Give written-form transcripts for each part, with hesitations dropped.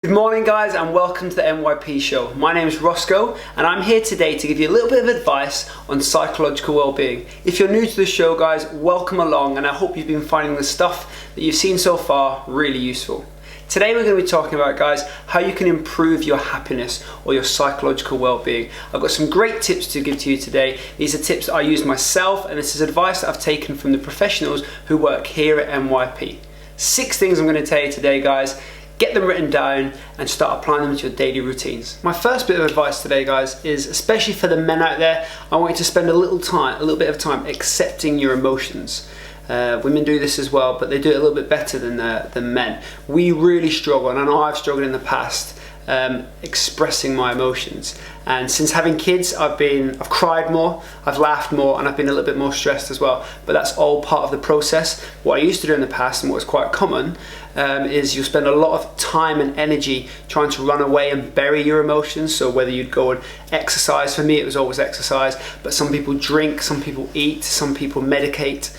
Good morning guys and welcome to the NYP show. My name is Roscoe and I'm here today to give you a little bit of advice on psychological well-being. If you're new to the show guys, welcome along and I hope you've been finding the stuff that you've seen so far really useful. Today we're going to be talking about guys how you can improve your happiness or your psychological well-being. I've got some great tips to give to you today. These are tips that I use myself and this is advice that I've taken from the professionals who work here at NYP. 6 things I'm going to tell you today guys. Get them written down and start applying them to your daily routines. My first bit of advice today guys is, especially for the men out there, I want you to spend a little bit of time accepting your emotions. Women do this as well, but they do it a little bit better than men. We really struggle, and I know I've struggled in the past, expressing my emotions. And since having kids, I've cried more, I've laughed more, and I've been a little bit more stressed as well. But that's all part of the process. What I used to do in the past, and what was quite common, is you'll spend a lot of time and energy trying to run away and bury your emotions. So whether you'd go and exercise, for me it was always exercise, but some people drink, some people eat, some people medicate,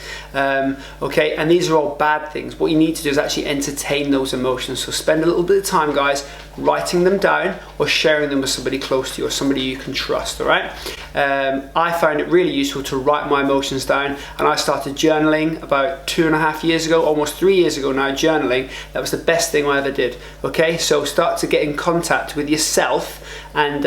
okay, and these are all bad things. What you need to do is actually entertain those emotions. So spend a little bit of time guys writing them down or sharing them with somebody close to you or somebody you can trust, all right? I found it really useful to write my emotions down, and I started journaling about 2.5 years ago, almost 3 years ago now, journaling. That was the best thing I ever did, okay? So start to get in contact with yourself and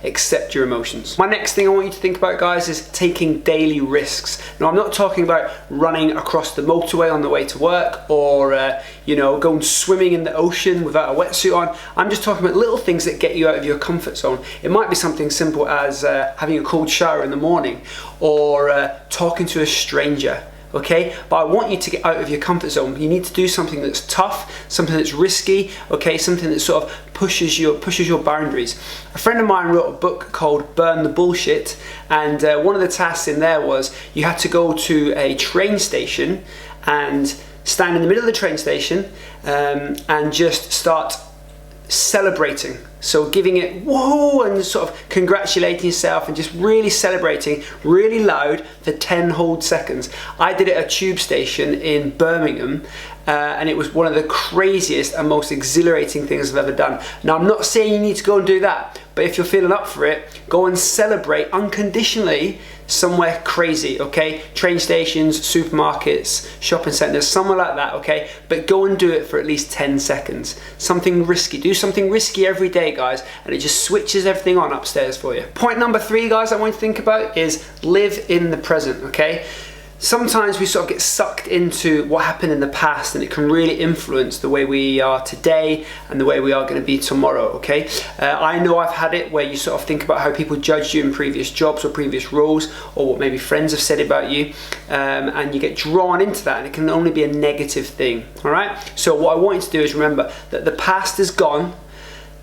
accept your emotions. My next thing I want you to think about guys is taking daily risks. Now I'm not talking about running across the motorway on the way to work or going swimming in the ocean without a wetsuit on. I'm just talking about little things that get you out of your comfort zone. It might be something simple as having a cold shower in the morning or talking to a stranger. Okay, but I want you to get out of your comfort zone. You need to do something that's tough, something that's risky, okay, something that sort of pushes your boundaries. A friend of mine wrote a book called Burn the Bullshit, and one of the tasks in there was you had to go to a train station and stand in the middle of the train station and just start celebrating. So giving it whoa and sort of congratulating yourself and just really celebrating really loud for 10 whole seconds. I did it at a tube station in Birmingham and it was one of the craziest and most exhilarating things I've ever done. Now I'm not saying you need to go and do that, but if you're feeling up for it, go and celebrate unconditionally somewhere crazy, okay? Train stations, supermarkets, shopping centers, somewhere like that, okay? But go and do it for at least 10 seconds. Something risky. Do something risky every day, guys, and it just switches everything on upstairs for you. Point number 3, guys, I want you to think about is live in the present, okay? Sometimes we sort of get sucked into what happened in the past and it can really influence the way we are today and the way we are going to be tomorrow, okay? I know I've had it where you sort of think about how people judged you in previous jobs or previous roles or what maybe friends have said about you and you get drawn into that and it can only be a negative thing, all right? So what I want you to do is remember that the past is gone.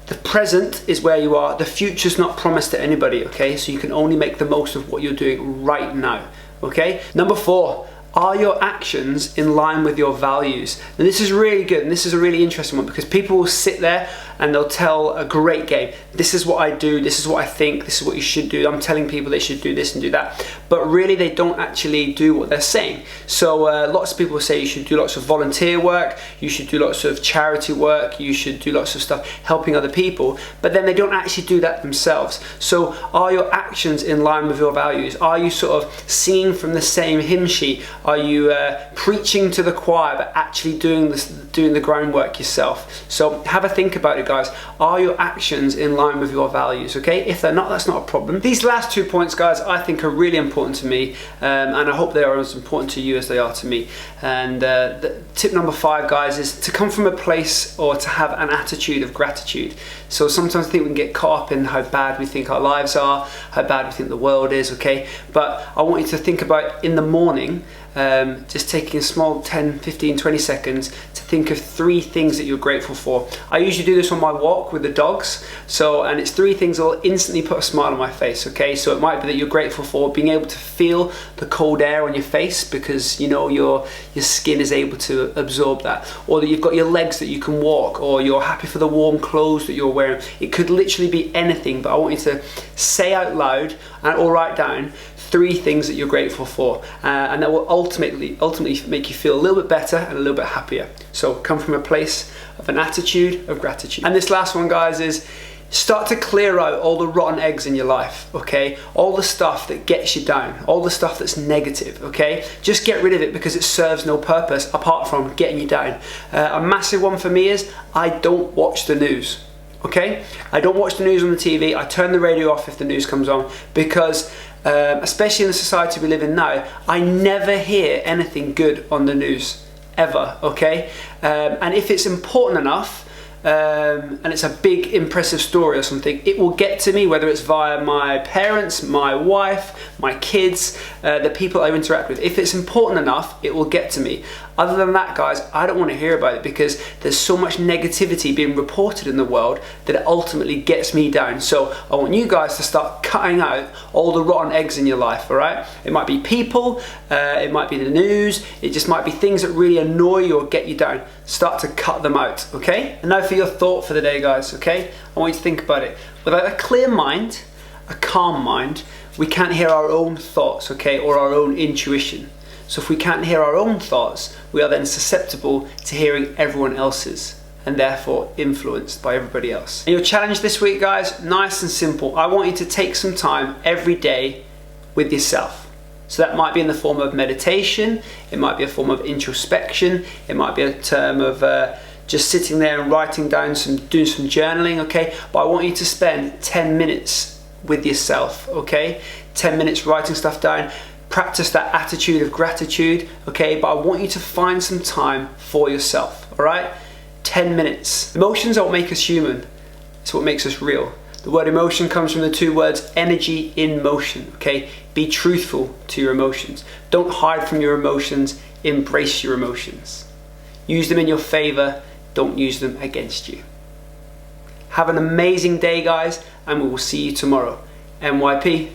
The present is where you are. The future's not promised to anybody, okay? So you can only make the most of what you're doing right now. Okay, number 4, are your actions in line with your values? And this is really good and this is a really interesting one because people will sit there and they'll tell a great game. This is what I do, this is what I think, this is what you should do. I'm telling people they should do this and do that. But really they don't actually do what they're saying. So lots of people say you should do lots of volunteer work, you should do lots of charity work, you should do lots of stuff helping other people, but then they don't actually do that themselves. So are your actions in line with your values? Are you sort of singing from the same hymn sheet? Are you preaching to the choir but actually doing the groundwork yourself? So have a think about it guys. Are your actions in line with your values? Okay, if they're not, that's not a problem. These last 2 points guys I think are really important to me and I hope they are as important to you as they are to me. And tip number 5 guys is to come from a place or to have an attitude of gratitude. So sometimes I think we can get caught up in how bad we think our lives are, how bad we think the world is, okay? But I want you to think about in the morning, just taking a small 10, 15, 20 seconds to think of 3 things that you're grateful for. I usually do this on my walk with the dogs, and it's 3 things that will instantly put a smile on my face, okay? So it might be that you're grateful for being able to feel the cold air on your face because you know your skin is able to absorb that, or that you've got your legs that you can walk, or you're happy for the warm clothes that you're wearing. It could literally be anything, but I want you to say out loud or write down 3 things that you're grateful for, and that will ultimately make you feel a little bit better and a little bit happier. So come from a place of an attitude of gratitude. And this last one, guys, is start to clear out all the rotten eggs in your life, okay? All the stuff that gets you down, all the stuff that's negative, okay? Just get rid of it because it serves no purpose apart from getting you down. A massive one for me is I don't watch the news, okay? I don't watch the news on the TV. I turn the radio off if the news comes on because especially in the society we live in now, I never hear anything good on the news, ever, okay? And if it's important enough, and it's a big impressive story or something, it will get to me, whether it's via my parents, my wife, my kids, the people I interact with. If it's important enough, it will get to me. Other than that, guys, I don't want to hear about it because there's so much negativity being reported in the world that it ultimately gets me down. So I want you guys to start cutting out all the rotten eggs in your life, all right? It might be people, it might be the news, it just might be things that really annoy you or get you down. Start to cut them out, okay? And now for your thought for the day, guys, okay? I want you to think about it. Without a clear mind, a calm mind, we can't hear our own thoughts, okay, or our own intuition. So if we can't hear our own thoughts, we are then susceptible to hearing everyone else's and therefore influenced by everybody else. And your challenge this week, guys, nice and simple. I want you to take some time every day with yourself. So that might be in the form of meditation, it might be a form of introspection, it might be a term of just sitting there and writing down doing some journaling, okay? But I want you to spend 10 minutes with yourself, okay? 10 minutes writing stuff down. Practice that attitude of gratitude, okay? But I want you to find some time for yourself, all right? 10 minutes. Emotions are what make us human. It's what makes us real. The word emotion comes from the 2 words energy in motion, okay? Be truthful to your emotions. Don't hide from your emotions, embrace your emotions. Use them in your favor, don't use them against you. Have an amazing day, guys, and we will see you tomorrow. NYP.